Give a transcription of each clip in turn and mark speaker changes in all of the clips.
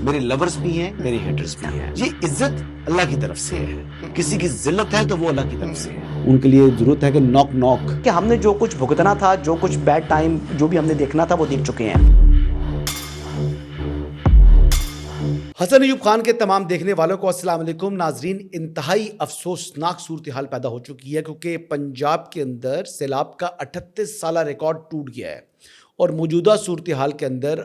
Speaker 1: میرے لورز بھی ہیں، میرے ہیٹرز بھی ہیں. یہ عزت اللہ کی طرف سے ہے. کسی کی ذلت ہے تو وہ اللہ کی طرف سے ہے. ان کے لیے ضرورت ہے کہ نوک نوک
Speaker 2: کہ ہم نے جو کچھ بھگتنا تھا، جو کچھ بیڈ ٹائم جو بھی ہم نے دیکھنا تھا وہ دیکھ چکے ہیں.
Speaker 3: حسن ایوب خان کے تمام دیکھنے والوں کو السلام علیکم. ناظرین، انتہائی افسوسناک صورتحال پیدا ہو چکی ہے کیونکہ پنجاب کے اندر سیلاب کا 38 سالہ ریکارڈ ٹوٹ گیا ہے اور موجودہ صورتحال کے اندر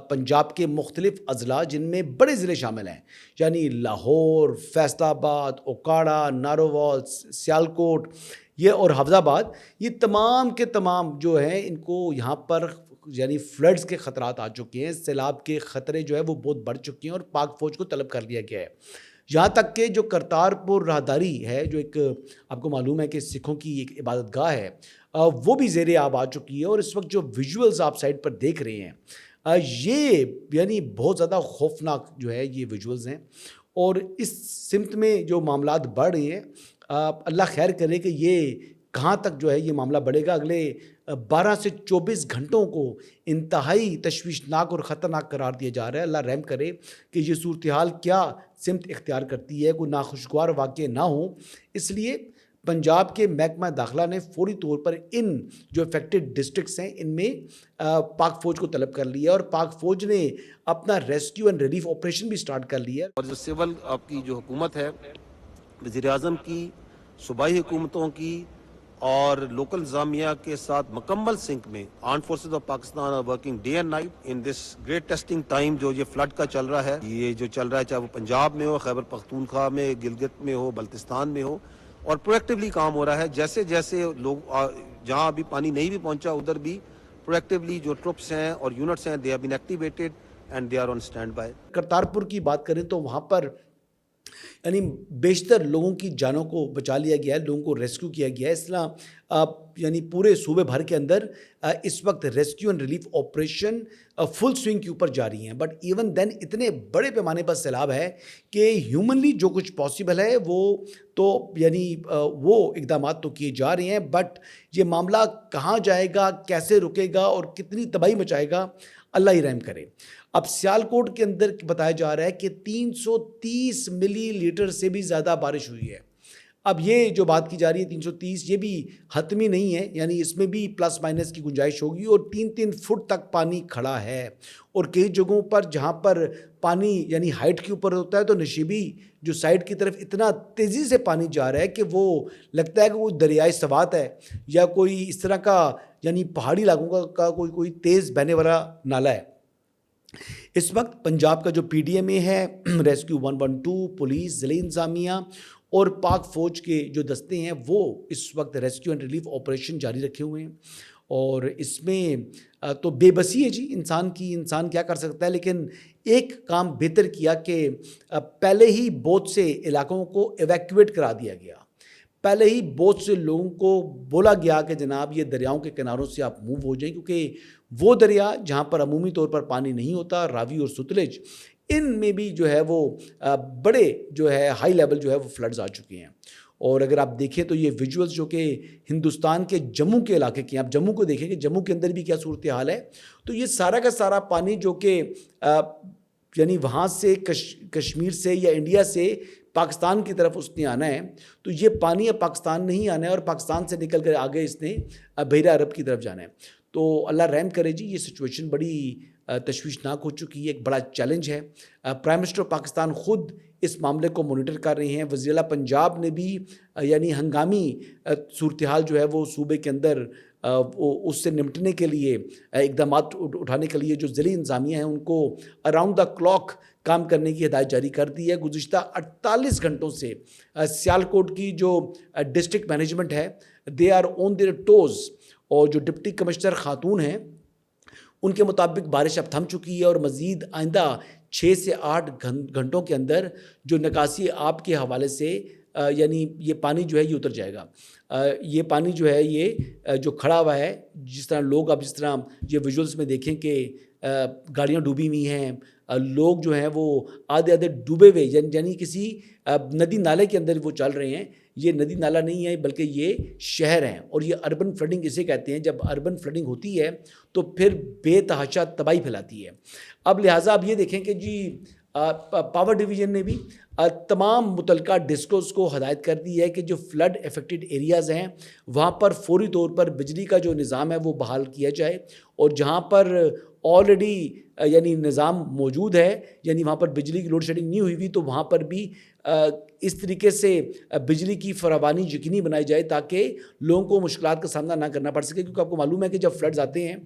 Speaker 3: پنجاب کے مختلف اضلاع جن میں بڑے ضلع شامل ہیں، یعنی لاہور، فیصل آباد، اوکاڑا، ناروال، سیالکوٹ یہ اور حفظ آباد، یہ تمام کے تمام جو ہیں ان کو یہاں پر یعنی فلڈز کے خطرات آ چکے ہیں. سیلاب کے خطرے جو ہے وہ بہت بڑھ چکے ہیں اور پاک فوج کو طلب کر لیا گیا ہے. یہاں تک کہ جو کرتارپور راہداری ہے، جو ایک آپ کو معلوم ہے کہ سکھوں کی ایک عبادت گاہ ہے، وہ بھی زیر آب آ چکی ہے. اور اس وقت جو ویژولز آپ سائٹ پر دیکھ رہے ہیں یہ یعنی بہت زیادہ خوفناک جو ہے یہ ویژولز ہیں. اور اس سمت میں جو معاملات بڑھ رہے ہیں، اللہ خیر کرے کہ یہ کہاں تک جو ہے یہ معاملہ بڑھے گا. اگلے 12 سے 24 گھنٹوں کو انتہائی تشویشناک اور خطرناک قرار دیا جا رہا ہے. اللہ رحم کرے کہ یہ صورتحال کیا سمت اختیار کرتی ہے، کوئی ناخوشگوار واقع نہ ہو. اس لیے پنجاب کے محکمہ داخلہ نے فوری طور پر ان جو افیکٹڈ ڈسٹرکٹس ہیں ان میں پاک فوج کو طلب کر لیا اور پاک فوج نے اپنا ریسکیو اینڈ ریلیف آپریشن بھی سٹارٹ کر لیا.
Speaker 4: اور جو سول آپ کی جو حکومت ہے، وزیر اعظم کی، صوبائی حکومتوں کی اور لوکل انتظامیہ کے ساتھ مکمل سنک میں armed forces of Pakistan are working day and night in this great testing time. جو یہ فلڈ کا چل رہا ہے، یہ جو چل رہا ہے چاہے وہ پنجاب میں ہو، خیبر پختونخوا میں، گلگت میں ہو، بلتستان میں ہو، اور پرویکٹیولی کام ہو رہا ہے. جیسے جیسے لوگ جہاں ابھی پانی نہیں بھی پہنچا ادھر بھی پرویکٹیولی جو ٹروپس ہیں اور یونٹس ہیں they have been activated and they are on standby.
Speaker 3: Kartarpur کی بات کریں تو وہاں پر یعنی بیشتر لوگوں کی جانوں کو بچا لیا گیا ہے، لوگوں کو ریسکیو کیا گیا ہے. اس طرح یعنی پورے صوبے بھر کے اندر اس وقت rescue and relief operation full swing کے اوپر جاری ہیں. بٹ ایون دین اتنے بڑے پیمانے پر سیلاب ہے کہ ہیومنلی جو کچھ پاسبل ہے وہ تو یعنی وہ اقدامات تو کیے جا رہے ہیں. بٹ یہ معاملہ کہاں جائے گا، کیسے رکے گا اور کتنی تباہی مچائے گا، اللہ ہی رحم کرے. اب سیالکوٹ کے اندر بتایا جا رہا ہے کہ 330 ملی لیٹر سے بھی زیادہ بارش ہوئی ہے. اب یہ جو بات کی جا رہی ہے 330 یہ بھی حتمی نہیں ہے، یعنی اس میں بھی پلس مائنس کی گنجائش ہوگی. اور 3 فٹ تک پانی کھڑا ہے اور کئی جگہوں پر جہاں پر پانی یعنی ہائٹ کے اوپر ہوتا ہے تو نشیبی جو سائڈ کی طرف اتنا تیزی سے پانی جا رہا ہے کہ وہ لگتا ہے کہ وہ دریائے سوات ہے یا کوئی اس طرح کا یعنی پہاڑی علاقوں کا کوئی تیز بہنے والا نالا ہے. اس وقت پنجاب کا جو پی ڈی ایم اے ہے، ریسکیو 112، پولیس، ضلع انتظامیہ اور پاک فوج کے جو دستے ہیں وہ اس وقت ریسکیو اینڈ ریلیف آپریشن جاری رکھے ہوئے ہیں. اور اس میں تو بے بسی ہے جی انسان کی، انسان کیا کر سکتا ہے. لیکن ایک کام بہتر کیا کہ پہلے ہی بہت سے علاقوں کو ایویکویٹ کرا دیا گیا. پہلے ہی بہت سے لوگوں کو بولا گیا کہ جناب یہ دریاؤں کے کناروں سے آپ موو ہو جائیں، کیونکہ وہ دریا جہاں پر عمومی طور پر پانی نہیں ہوتا، راوی اور ستلج، ان میں بھی جو ہے وہ بڑے جو ہے ہائی لیول جو ہے وہ فلڈز آ چکے ہیں. اور اگر آپ دیکھیں تو یہ ویژولز جو کہ ہندوستان کے جموں کے علاقے کے ہیں، آپ جموں کو دیکھیں کہ جموں کے اندر بھی کیا صورتحال ہے. تو یہ سارا کا سارا پانی جو کہ یعنی وہاں سے کشمیر سے یا انڈیا سے پاکستان کی طرف اس نے آنا ہے، تو یہ پانی اب پاکستان نہیں آنا ہے اور پاکستان سے نکل کر آگے اس نے بحیرہ عرب کی طرف جانا ہے. تو اللہ رحم کرے جی، یہ سچویشن بڑی تشویشناک ہو چکی ہے، ایک بڑا چیلنج ہے. پرائم منسٹر پاکستان خود اس معاملے کو مانیٹر کر رہے ہیں. وزیر اعلیٰ پنجاب نے بھی یعنی ہنگامی صورتحال جو ہے وہ صوبے کے اندر اس سے نمٹنے کے لیے اقدامات اٹھانے کے لیے جو ضلعی انتظامیہ ہیں ان کو اراؤنڈ دا کلاک کام کرنے کی ہدایت جاری کر دی ہے. گزشتہ 48 گھنٹوں سے سیالکوٹ کی جو ڈسٹرکٹ مینجمنٹ ہے they are on their toes, اور جو ڈپٹی کمشنر خاتون ہیں ان کے مطابق بارش اب تھم چکی ہے اور مزید آئندہ 6 سے 8 گھنٹوں کے اندر جو نکاسی آب کے حوالے سے یعنی یہ پانی جو ہے یہ اتر جائے گا. یہ پانی جو ہے یہ جو کھڑا ہوا ہے، جس طرح لوگ اب جس طرح یہ ویژولز میں دیکھیں کہ گاڑیاں ڈوبی ہوئی ہیں، لوگ جو ہیں وہ آدھے آدھے ڈوبے ہوئے یعنی کسی ندی نالے کے اندر وہ چل رہے ہیں. یہ ندی نالا نہیں ہے بلکہ یہ شہر ہیں, اور یہ اربن فلڈنگ اسے کہتے ہیں. جب اربن فلڈنگ ہوتی ہے تو پھر بے تحاشا تباہی پھیلاتی ہے. اب لہٰذا آپ یہ دیکھیں کہ جی پاور ڈویژن نے بھی تمام متعلقہ ڈسکوز کو ہدایت کر دی ہے کہ جو فلڈ افیکٹڈ ایریاز ہیں وہاں پر فوری طور پر بجلی کا جو نظام ہے وہ بحال کیا جائے, اور جہاں پر آلریڈی یعنی نظام موجود ہے یعنی وہاں پر بجلی کی لوڈ شیڈنگ نہیں ہوئی ہوئی تو وہاں پر بھی اس طریقے سے بجلی کی فراوانی یقینی بنائی جائے تاکہ لوگوں کو مشکلات کا سامنا نہ کرنا پڑ سکے. کیونکہ آپ کو معلوم ہے کہ جب فلڈز آتے ہیں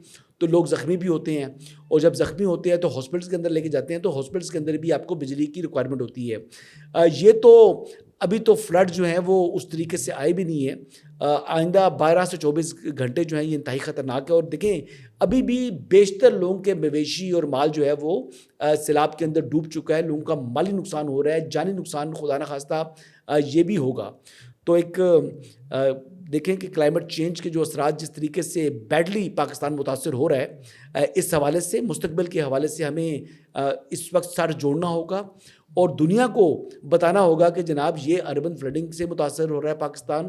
Speaker 3: تو لوگ زخمی بھی ہوتے ہیں, اور جب زخمی ہوتے ہیں تو ہاسپٹلس کے اندر لے کے جاتے ہیں تو ہاسپٹلس کے اندر بھی آپ کو بجلی کی ریکوائرمنٹ ہوتی ہے. یہ تو ابھی تو فلڈ جو ہیں وہ اس طریقے سے آئے بھی نہیں ہے. آئندہ 12 سے 24 گھنٹے جو ہیں یہ انتہائی خطرناک ہے. اور دیکھیں ابھی بھی بیشتر لوگوں کے مویشی اور مال جو ہے وہ سیلاب کے اندر ڈوب چکا ہے. لوگوں کا مالی نقصان ہو رہا ہے, جانی نقصان خدا نہ خواستہ یہ بھی ہوگا. تو ایک دیکھیں کہ کلائمیٹ چینج کے جو اثرات جس طریقے سے بیڈلی پاکستان متاثر ہو رہا ہے, اس حوالے سے مستقبل کے حوالے سے ہمیں اس وقت سر جوڑنا ہوگا اور دنیا کو بتانا ہوگا کہ جناب یہ اربن فلڈنگ سے متاثر ہو رہا ہے پاکستان,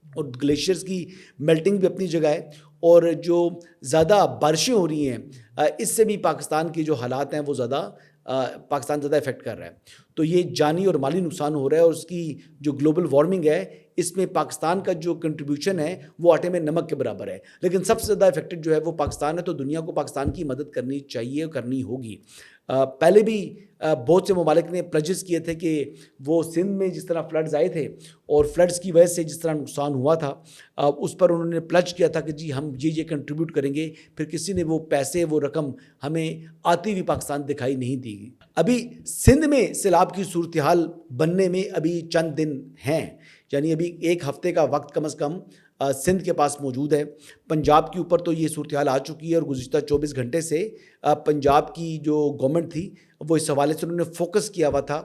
Speaker 3: اور گلیشیئرز کی میلٹنگ بھی اپنی جگہ ہے, اور جو زیادہ بارشیں ہو رہی ہیں اس سے بھی پاکستان کی جو حالات ہیں وہ پاکستان زیادہ افیکٹ کر رہا ہے. تو یہ جانی اور مالی نقصان ہو رہا ہے, اور اس کی جو گلوبل وارمنگ ہے اس میں پاکستان کا جو کنٹریبیوشن ہے وہ آٹے میں نمک کے برابر ہے. لیکن سب سے زیادہ افیکٹڈ جو ہے وہ پاکستان ہے, تو دنیا کو پاکستان کی مدد کرنی چاہیے اور کرنی ہوگی. پہلے بھی بہت سے ممالک نے پلجز کیے تھے کہ وہ سندھ میں جس طرح فلڈز آئے تھے اور فلڈز کی وجہ سے جس طرح نقصان ہوا تھا اس پر انہوں نے پلج کیا تھا کہ جی ہم یہ کنٹریبیوٹ کریں گے. پھر کسی نے وہ پیسے وہ رقم ہمیں آتی ہوئی پاکستان دکھائی نہیں دی. ابھی سندھ میں سیلاب کی صورتحال بننے میں ابھی چند دن ہیں, یعنی ابھی ایک ہفتے کا وقت کم از کم سندھ کے پاس موجود ہے. پنجاب کے اوپر تو یہ صورتحال آ چکی ہے, اور گزشتہ 24 گھنٹے سے پنجاب کی جو گورنمنٹ تھی وہ اس حوالے سے انہوں نے فوکس کیا ہوا تھا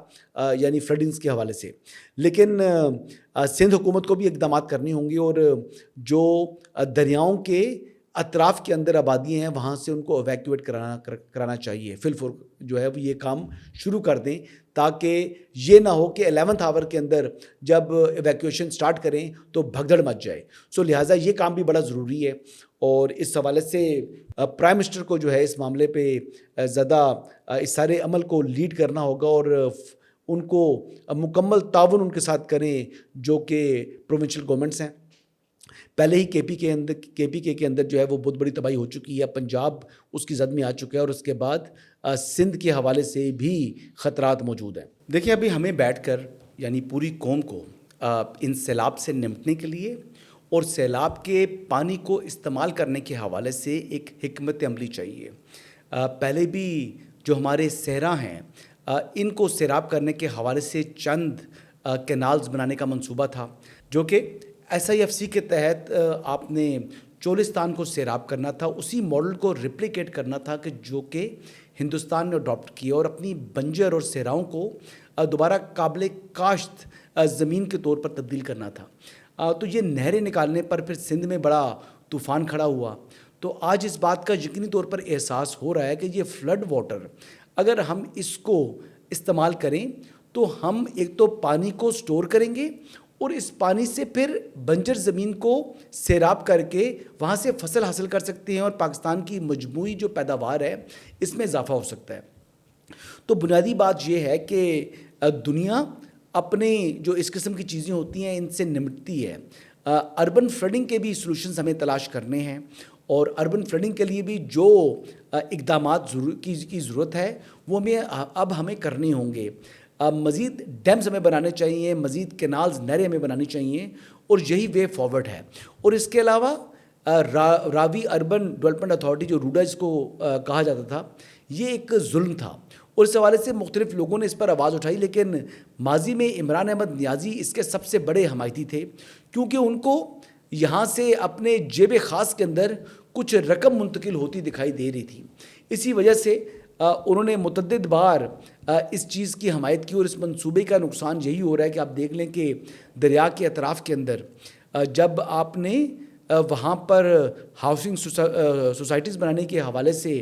Speaker 3: یعنی فلڈنگز کے حوالے سے. لیکن سندھ حکومت کو بھی اقدامات کرنے ہوں گے, اور جو دریاؤں کے اطراف کے اندر آبادیاں ہیں وہاں سے ان کو ایویکویٹ کرانا چاہیے. فی الفور جو ہے وہ یہ کام شروع کر دیں تاکہ یہ نہ ہو کہ 11th آور کے اندر جب ایویکویشن سٹارٹ کریں تو بھگدڑ مچ جائے. سو لہٰذا یہ کام بھی بڑا ضروری ہے, اور اس حوالے سے پرائم منسٹر کو جو ہے اس معاملے پہ زیادہ اس سارے عمل کو لیڈ کرنا ہوگا, اور ان کو مکمل تعاون ان کے ساتھ کریں جو کہ پروونشل گورنمنٹس ہیں. پہلے ہی کے پی کے اندر جو ہے وہ بہت بڑی تباہی ہو چکی ہے, پنجاب اس کی زد میں آ چکا ہے, اور اس کے بعد سندھ کے حوالے سے بھی خطرات موجود ہیں. دیکھیں ابھی ہمیں بیٹھ کر یعنی پوری قوم کو ان سیلاب سے نمٹنے کے لیے اور سیلاب کے پانی کو استعمال کرنے کے حوالے سے ایک حکمت عملی چاہیے. پہلے بھی جو ہمارے صحرا ہیں ان کو سیراب کرنے کے حوالے سے چند کینالز بنانے کا منصوبہ تھا, جو کہ SIFC کے تحت آپ نے چولستان کو سیراب کرنا تھا. اسی ماڈل کو ریپلیکیٹ کرنا تھا کہ جو کہ ہندوستان نے اڈاپٹ کیا, اور اپنی بنجر اور صحراؤں کو دوبارہ قابل کاشت زمین کے طور پر تبدیل کرنا تھا. تو یہ نہریں نکالنے پر پھر سندھ میں بڑا طوفان کھڑا ہوا. تو آج اس بات کا یقینی طور پر احساس ہو رہا ہے کہ یہ فلڈ واٹر اگر ہم اس کو استعمال کریں تو ہم ایک تو پانی کو سٹور کریں گے, اور اس پانی سے پھر بنجر زمین کو سیراب کر کے وہاں سے فصل حاصل کر سکتے ہیں, اور پاکستان کی مجموعی جو پیداوار ہے اس میں اضافہ ہو سکتا ہے. تو بنیادی بات یہ ہے کہ دنیا اپنے جو اس قسم کی چیزیں ہوتی ہیں ان سے نمٹتی ہے. اربن فلڈنگ کے بھی سلوشنز ہمیں تلاش کرنے ہیں, اور اربن فلڈنگ کے لیے بھی جو اقدامات کی ضرورت ہے وہ ہمیں کرنے ہوں گے. مزید ڈیمز ہمیں بنانے چاہیے, مزید کینالز نہریں ہمیں بنانی چاہیے, اور یہی وے فارورڈ ہے. اور اس کے علاوہ راوی اربن ڈیولپمنٹ اتھارٹی جو روڈا جس کو کہا جاتا تھا, یہ ایک ظلم تھا, اور اس حوالے سے مختلف لوگوں نے اس پر آواز اٹھائی. لیکن ماضی میں عمران احمد نیازی اس کے سب سے بڑے حمایتی تھے, کیونکہ ان کو یہاں سے اپنے جیب خاص کے اندر کچھ رقم منتقل ہوتی دکھائی دے رہی تھی. اسی وجہ سے انہوں نے متعدد بار اس چیز کی حمایت کی, اور اس منصوبے کا نقصان یہی ہو رہا ہے کہ آپ دیکھ لیں کہ دریا کے اطراف کے اندر جب آپ نے وہاں پر ہاؤسنگ سوسائٹیز بنانے کے حوالے سے